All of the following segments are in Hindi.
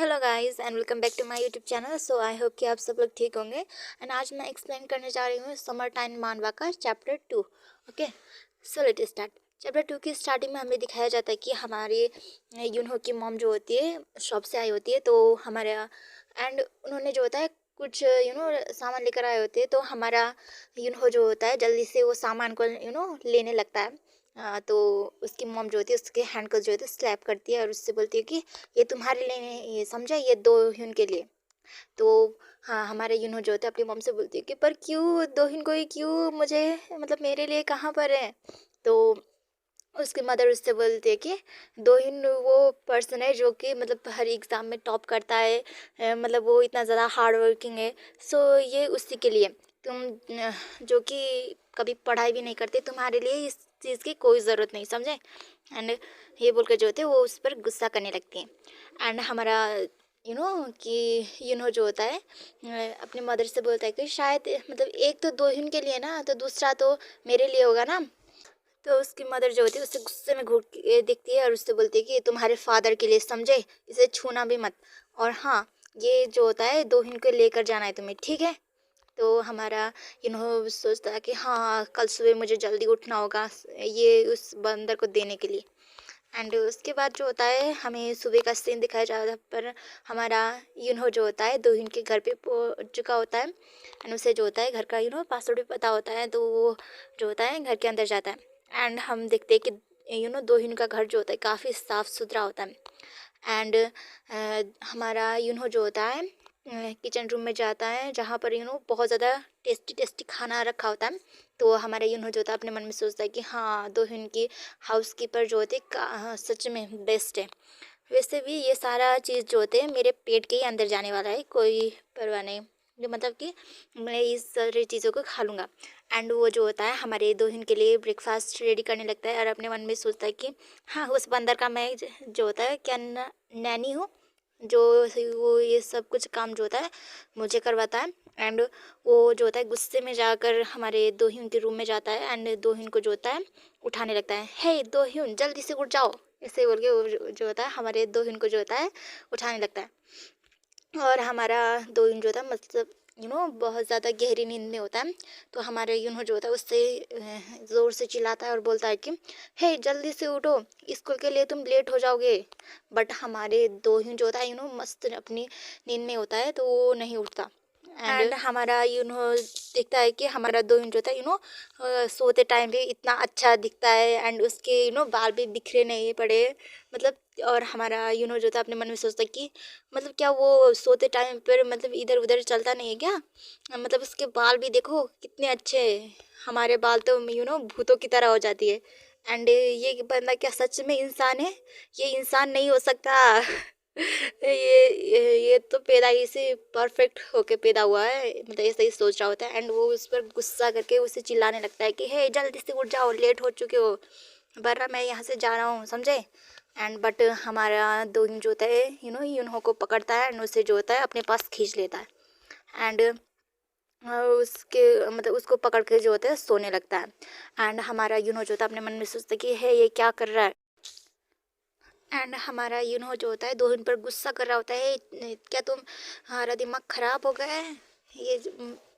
Hello guys and welcome back to my YouTube channel. So I hope कि आप सब लोग ठीक होंगे। एंड आज मैं एक्सप्लेन करने जा रही हूँ समर टाइम मानवा का chapter 2। Okay, so let start. Chapter 2 की स्टार्टिंग में हमें दिखाया जाता है कि हमारी यूनहो की मॉम जो होती है शॉप से आई होती है, तो हमारा एंड उन्होंने जो होता है कुछ सामान लेकर आए होते हैं, तो हमारा यूनहो जो होता है जल्दी से वो सामान को लेने लगता है। तो उसकी मॉम जो होती है उसके हैंड को जो होती है स्लैप करती है और उससे बोलती है कि ये तुम्हारे लिए नहीं, ये समझा, ये दो ह्यून के लिए। तो हाँ, हमारे यूनो जो होते हैं अपनी मॉम से बोलती है कि पर क्यों दो ह्यून को ही, क्यों मुझे, मतलब मेरे लिए कहाँ पर है। तो उसकी मदर उससे बोलती है कि दो ह्यून वो पर्सन है जो कि मतलब हर एग्ज़ाम में टॉप करता है। मतलब वो इतना ज़्यादा हार्ड वर्किंग है। सो ये उसी के लिए तुम जो कि कभी पढ़ाई भी नहीं करते, तुम्हारे लिए इस चीज़ की कोई ज़रूरत नहीं, समझे। एंड ये बोलकर जो होते हैं वो उस पर गुस्सा करने लगती हैं। एंड हमारा कि जो होता है अपनी मदर से बोलता है कि शायद मतलब एक तो दो ह्यून के लिए ना, तो दूसरा तो मेरे लिए होगा ना। तो उसकी मदर जो होती है उससे गुस्से में घूर के देखती है और उससे बोलती है कि ये तुम्हारे फादर के लिए, समझे, इसे छूना भी मत। और हाँ, ये जो होता है दो ह्यून को लेकर जाना है तुम्हें, ठीक है। तो हमारा सोचता है कि हाँ, कल सुबह मुझे जल्दी उठना होगा ये उस बंदर को देने के लिए। एंड उसके बाद जो होता है हमें सुबह का सीन दिखाया जाता है, पर हमारा जो होता है दो के घर पे पहुंच चुका होता है। एंड उसे जो होता है घर का पासवर्ड भी पता होता है, तो वो जो होता है घर के अंदर जाता है। एंड हम देखते हैं कि दो का घर जो होता है काफ़ी साफ़ सुथरा होता है। एंड हमारा जो होता है किचन रूम में जाता है जहाँ पर बहुत ज़्यादा टेस्टी टेस्टी खाना रखा होता है। तो हमारा जो होता है अपने मन में सोचता है कि हाँ, दो की हाउस कीपर जो होते हैं सच में बेस्ट है। वैसे भी ये सारा चीज़ जो होते हैं मेरे पेट के ही अंदर जाने वाला है, कोई परवाह नहीं, जो मतलब कि मैं इस सारी चीज़ों को खा लूँगा। एंड वो जो होता है हमारे दोहिन के लिए ब्रेकफास्ट रेडी करने लगता है और अपने मन में सोचता है कि हाँ, उस बंदर का मैं जो होता है क्या नैनी हूँ, जो वो ये सब कुछ काम जो होता है मुझे करवाता है। एंड वो जो होता है गुस्से में जाकर हमारे दोहिन के रूम में जाता है एंड दोहिन को जो होता है उठाने लगता है। हे दोहिन, जल्दी से उठ जाओ, ऐसे बोल के वो जो होता है हमारे दोहिन को जो होता है उठाने लगता है। और हमारा दोहिन जो होता है मतलब बहुत ज़्यादा गहरी नींद में होता है। तो हमारे जो होता है उससे ज़ोर से चिल्लाता है और बोलता है कि हे, जल्दी से उठो, स्कूल के लिए तुम लेट हो जाओगे। बट हमारे दोहिन जो होता है मस्त अपनी नींद में होता है, तो वो नहीं उठता। एंड हमारा दिखता है कि हमारा दोहिन जो होता है सोते टाइम भी इतना अच्छा दिखता है एंड उसके बाल भी बिखरे नहीं पड़े, मतलब। और हमारा जो होता है अपने मन में सोचता है कि मतलब क्या वो सोते टाइम पर मतलब इधर उधर चलता नहीं है क्या, मतलब उसके बाल भी देखो कितने अच्छे हैं। हमारे बाल तो भूतों की तरह हो जाती है। एंड ये बंदा क्या सच में इंसान है? ये इंसान नहीं हो सकता। ये तो पैदा ही से परफेक्ट होके पैदा हुआ है, मतलब ऐसा ही सोच रहा होता है। एंड वो उस पर गुस्सा करके उसे चिल्लाने लगता है कि हे, जल्दी से उठ जाओ, लेट हो चुके हो, वरना मैं यहाँ से जा रहा हूँ, समझे। एंड बट हमारा दोहिन जो होता है यूनहो को पकड़ता है एंड उसे जो होता है अपने पास खींच लेता है। एंड उसके मतलब उसको पकड़ के जो होता है सोने लगता है। एंड हमारा जो होता है अपने मन में सोचता है कि हे, ये क्या कर रहा है। एंड हमारा जो होता है दोहिन पर गुस्सा कर रहा होता है, क्या तुम्हारा दिमाग खराब हो गया है,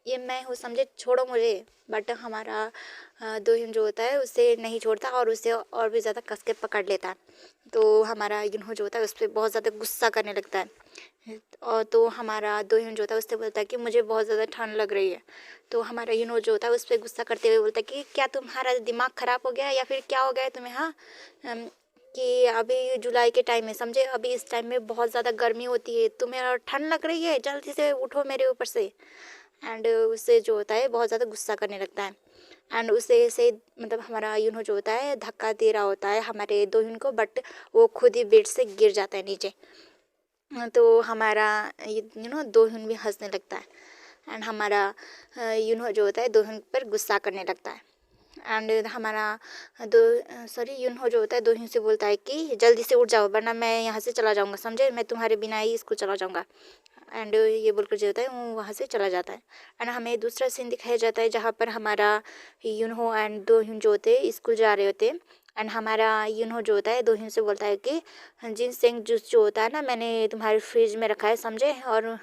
ये मैं हूँ, समझे, छोड़ो मुझे। बट हमारा दोहिन जो होता है उसे नहीं छोड़ता और उसे और भी ज़्यादा कस के पकड़ लेता है। तो हमारा जो होता है उस पर बहुत ज़्यादा गुस्सा करने लगता है। और तो हमारा दोहिन जो होता है उससे बोलता है कि मुझे बहुत ज़्यादा ठंड लग रही है। तो हमारा जो होता है उस पर गुस्सा करते हुए बोलता है कि क्या तुम्हारा दिमाग ख़राब हो गया है या फिर क्या हो गया है तुम्हें, हाँ, कि अभी जुलाई के टाइम में, समझे, अभी इस टाइम में बहुत ज़्यादा गर्मी होती है, तुम्हें और ठंड लग रही है, जल्दी से उठो मेरे ऊपर से। एंड उससे जो होता है बहुत ज़्यादा गुस्सा करने लगता है। एंड उसे ऐसे मतलब हमारा जो होता है धक्का दे रहा होता है हमारे दोहिन को, बट वो खुद ही बेड से गिर जाता है नीचे। तो हमारा दोहिन भी हंसने लगता है। एंड हमारा जो होता है दोहिन पर गुस्सा करने लगता है। एंड हमारा दो सॉरी जो होता है दोहिन से बोलता है कि जल्दी से उठ जाओ, वरना मैं यहाँ से चला जाऊँगा, समझे, मैं तुम्हारे बिना ही स्कूल चला जाऊँगा। एंड ये बोलकर जो होता है वो वहाँ से चला जाता है। एंड हमें दूसरा सीन दिखाया जाता है जहाँ पर हमारा एंड दोहिन जो होते हैं स्कूल जा रहे होते हैं। एंड हमारा यूनो जो होता है दोहिन से बोलता है कि जिनसेंग जूस जो होता है ना, मैंने तुम्हारे फ्रिज में रखा है, समझे। और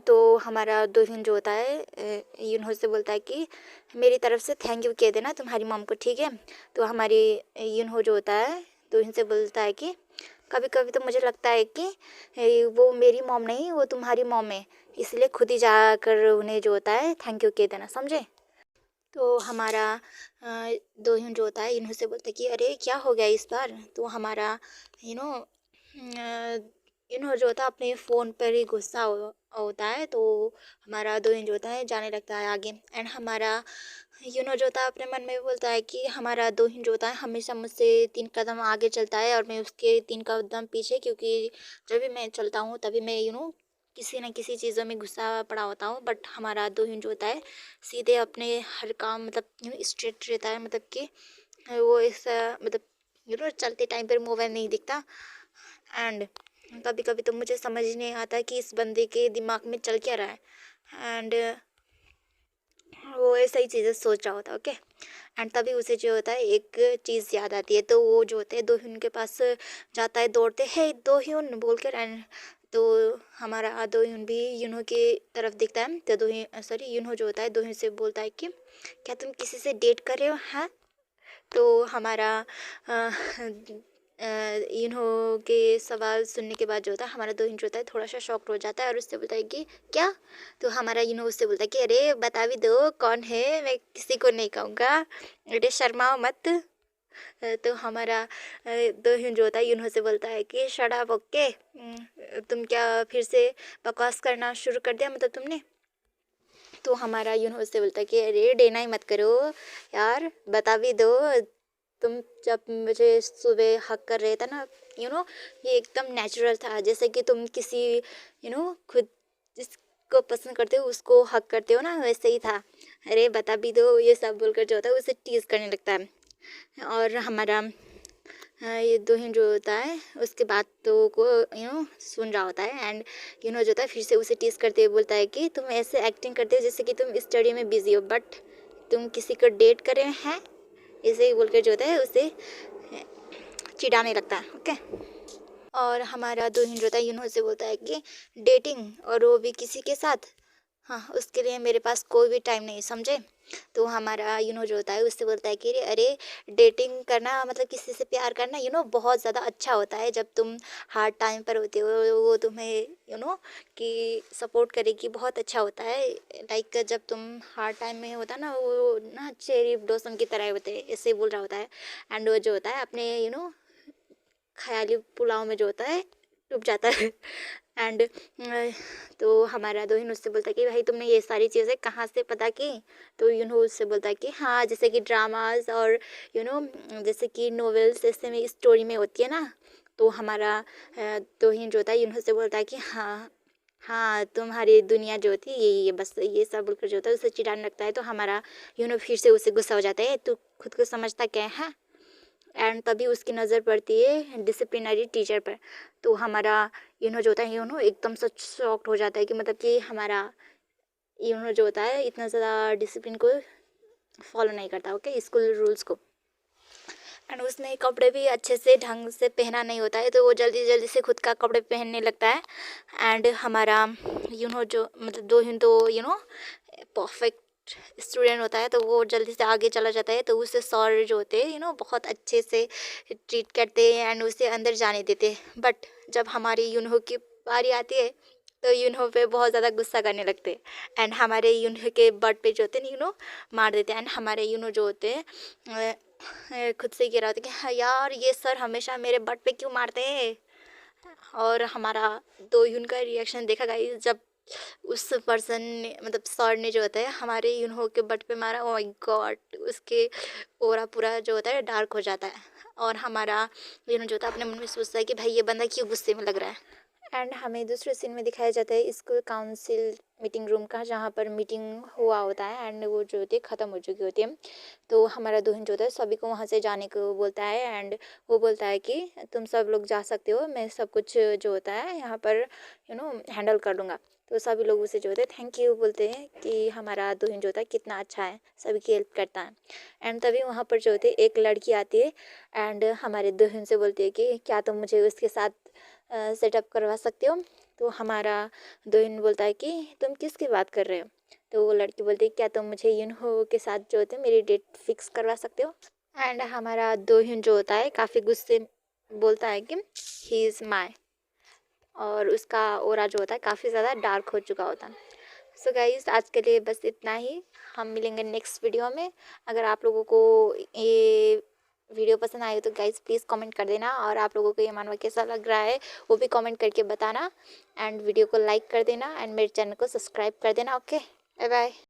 तो हमारा दोहिन जो होता है यूनहो से बोलता है कि मेरी तरफ से थैंक यू कह देना तुम्हारी मॉम को, ठीक है। तो हमारी यूनहो जो होता है दोहिन से बोलता है कि कभी कभी तो मुझे लगता है कि वो मेरी मॉम नहीं, वो तुम्हारी मॉम है, इसलिए खुद ही जाकर उन्हें जो होता है थैंक यू कह देना, समझे। तो हमारा दोहिन जो होता है यूनहो से बोलता है कि अरे क्या हो गया इस बार। तो हमारा यू नो जो होता है अपने फ़ोन पर ही गुस्सा होता है। तो हमारा दोहिन जो होता है जाने लगता है आगे। एंड हमारा जो होता है अपने मन में बोलता है कि हमारा दोहिन जो होता है हमेशा मुझसे 3 कदम आगे चलता है और मैं उसके 3 कदम पीछे, क्योंकि जब भी मैं चलता हूँ तभी मैं किसी न किसी चीज़ों में गुस्सा पड़ा होता हूँ। बट हमारा दोहिन जो होता है सीधे अपने हर काम मतलब स्ट्रेट रहता है, मतलब कि वो ऐसा मतलब चलते टाइम पर मोबाइल नहीं दिखता। एंड कभी कभी तो मुझे समझ ही नहीं आता कि इस बंदे के दिमाग में चल क्या रहा है। एंड वो ऐसा ही चीज़ें सोच रहा होता है, ओके। एंड तभी उसे जो होता है एक चीज़ याद आती है। तो वो जो होते हैं दोहिन के पास जाता है दौड़ते, है दोहिन बोल कर। एंड तो हमारा दोहिन भी यूनो की तरफ दिखता है। तो दोहिन सॉरी यूनो जो होता है दोहिन से बोलता है कि क्या तुम किसी से डेट कर रहे हो, हाँ। तो हमारा इन्हो के सवाल सुनने के बाद जो होता है हमारा दोहिन जो होता है थोड़ा सा शॉक्ड हो जाता है और उससे बोलता है कि क्या। तो हमारा इन्हो उससे बोलता है कि अरे बता भी दो कौन है, मैं किसी को नहीं कहूँगा, अरे शर्माओ मत। तो हमारा दोहिन जो होता है इन्हो से बोलता है कि शट अप, ओके। तुम क्या फिर से बकवास करना शुरू कर दिया मतलब तुमने। तो हमारा यूनो उससे बोलता है कि अरे देना ही मत करो यार, बता भी दो। तुम जब मुझे सुबह हक कर रहे थे ना, ये एकदम नेचुरल था, जैसे कि तुम किसी खुद जिसको पसंद करते हो उसको हक करते हो ना, वैसे ही था। अरे बता भी दो, ये सब बोलकर जो होता है उसे टीज करने लगता है। और हमारा ये दोहिन जो होता है उसके बातों को सुन रहा होता है। एंड जो होता है फिर से उसे टीज करते हुए बोलता है कि तुम ऐसे एक्टिंग करते हो जैसे कि तुम स्टडी में बिजी हो, बट तुम किसी को डेट कर रहे हैं, ऐसे ही बोलकर जो होता है उसे चिढ़ाने लगता है, ओके। और हमारा दोहिन जो होता है से बोलता है कि डेटिंग, और वो भी किसी के साथ, हाँ उसके लिए मेरे पास कोई भी टाइम नहीं, समझे। तो हमारा जो होता है उससे बोलता है कि अरे डेटिंग करना मतलब किसी से प्यार करना बहुत ज़्यादा अच्छा होता है। जब तुम हार्ड टाइम पर होते हो वो तुम्हें कि सपोर्ट करेगी, बहुत अच्छा होता है। लाइक जब तुम हार्ड टाइम में होता ना, वो ना चेरी ब्लॉसम की तरह होते हैं, ऐसे बोल रहा होता है। एंड वो जो होता है अपने ख्याली पुलाव में जो होता है डूब जाता है। एंड तो हमारा दोहिन उससे बोलता है कि भाई तुमने ये सारी चीज़ें कहाँ से पता की। तो उससे बोलता है कि हाँ, जैसे कि ड्रामाज और जैसे कि नॉवेल्स ऐसे में स्टोरी में होती है ना। तो हमारा दोहिन जो होता है से बोलता है कि हाँ हाँ, तुम्हारी दुनिया जो होती है ये बस ये सब बोलकर जो होता है उसे चिढ़ाने लगता है। तो हमारा फिर से उसे गुस्सा हो जाता है, तू खुद को समझता क्या है। एंड तभी उसकी नज़र पड़ती है डिसिप्लिनरी टीचर पर। तो हमारा जो होता है एकदम से शॉक्ड हो जाता है कि मतलब कि हमारा जो होता है इतना ज़्यादा डिसिप्लिन को फॉलो नहीं करता, ओके, स्कूल रूल्स को। एंड उसने कपड़े भी अच्छे से ढंग से पहना नहीं होता है, तो वो जल्दी जल्दी से खुद का कपड़े पहनने लगता है। एंड हमारा जो मतलब दोहिन तो परफेक्ट स्टूडेंट होता है, तो वो जल्दी से आगे चला जाता है। तो उसे सर जो होते हैं बहुत अच्छे से ट्रीट करते हैं एंड उसे अंदर जाने देते हैं। बट जब हमारी की बारी आती है तो पे बहुत ज़्यादा गुस्सा करने लगते हैं। एंड हमारे के बट पे जो होते हैं मार देते हैं। एंड हमारे जो होते हैं खुद से कह रहा होता है कि हाँ यार, ये सर हमेशा मेरे बट पे क्यों मारते हैं। और हमारा दोहिन का रिएक्शन देखा गाइस, जब उस पर्सन ने मतलब सर ने जो होता है हमारे के बट पे मारा, ओ माय गॉड, उसके ओरा पूरा जो होता है डार्क हो जाता है। और हमारा जो होता है अपने मन में सोचता है कि भाई ये बंदा क्यों गुस्से में लग रहा है। एंड हमें दूसरे सीन में दिखाया जाता है स्कूल काउंसिल मीटिंग रूम का, जहाँ पर मीटिंग हुआ होता है एंड वो जो होती है ख़त्म हो चुकी होती है। तो हमारा दोहिन जो होता है सभी को वहाँ से जाने को बोलता है। एंड वो बोलता है कि तुम सब लोग जा सकते हो, मैं सब कुछ जो होता है यहाँ पर हैंडल कर लूँगा। तो सभी लोग उसे जो होते हैं थैंक यू बोलते हैं कि हमारा दुहिन जो होता है कितना अच्छा है, सभी की हेल्प करता है। एंड तभी वहाँ पर जो होते एक लड़की आती है एंड हमारे दुहिन से बोलती है कि क्या तुम मुझे उसके साथ सेटअप करवा सकते हो। तो हमारा दुहिन बोलता है कि तुम किसकी बात कर रहे हो। तो वो लड़की बोलती है क्या तुम मुझे यूनहो के साथ जो होते मेरी डेट फिक्स करवा सकते हो। एंड हमारा दोहिन जो होता है काफ़ी गुस्से बोलता है कि ही इज़ माई, और उसका ओरा जो होता है काफ़ी ज़्यादा डार्क हो चुका होता है। सो गाइस आज के लिए बस इतना ही, हम मिलेंगे नेक्स्ट वीडियो में। अगर आप लोगों को ये वीडियो पसंद आए तो गाइस प्लीज़ कमेंट कर देना, और आप लोगों को ये मानवा कैसा लग रहा है वो भी कमेंट करके बताना। एंड वीडियो को लाइक कर देना एंड मेरे चैनल को सब्सक्राइब कर देना। Okay, bye bye.